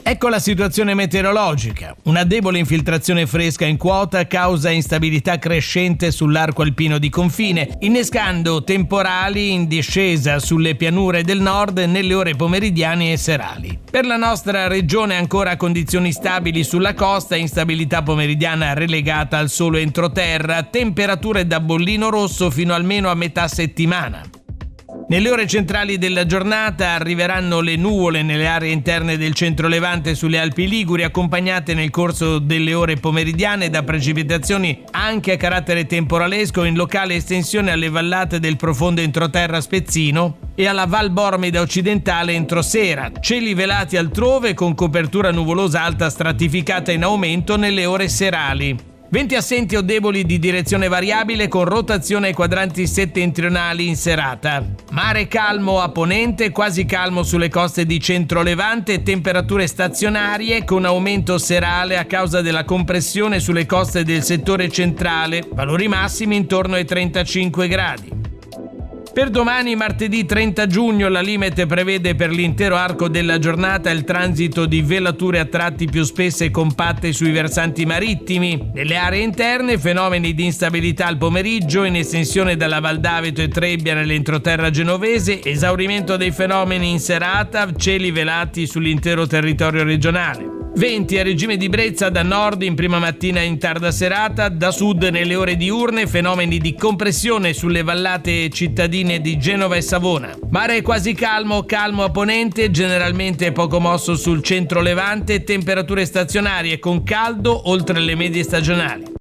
Ecco la situazione meteorologica. Una debole infiltrazione fresca in quota causa instabilità crescente sull'arco alpino di confine, innescando temporali in discesa sulle pianure del nord nelle ore pomeridiane e serali. Per la nostra regione ancora condizioni stabili sulla costa, instabilità pomeridiana relegata al solo entroterra, temperature da bollino rosso fino almeno a metà settimana. Nelle ore centrali della giornata arriveranno le nuvole nelle aree interne del centro-levante sulle Alpi Liguri, accompagnate nel corso delle ore pomeridiane da precipitazioni anche a carattere temporalesco in locale estensione alle vallate del profondo entroterra spezzino e alla Val Bormida occidentale entro sera, cieli velati altrove con copertura nuvolosa alta stratificata in aumento nelle ore serali. Venti assenti o deboli di direzione variabile con rotazione ai quadranti settentrionali in serata. Mare calmo a ponente, quasi calmo sulle coste di centro-levante, temperature stazionarie con aumento serale a causa della compressione sulle coste del settore centrale, valori massimi intorno ai 35 gradi. Per domani, martedì 30 giugno, la Limete prevede per l'intero arco della giornata il transito di velature a tratti più spesse e compatte sui versanti marittimi. Nelle aree interne, fenomeni di instabilità al pomeriggio, in estensione dalla Val d'Aveto e Trebbia nell'entroterra genovese, esaurimento dei fenomeni in serata, cieli velati sull'intero territorio regionale. Venti a regime di brezza da nord in prima mattina e in tarda serata, da sud nelle ore diurne, fenomeni di compressione sulle vallate cittadine di Genova e Savona. Mare quasi calmo a ponente, generalmente poco mosso sul centro-levante, temperature stazionarie con caldo oltre le medie stagionali.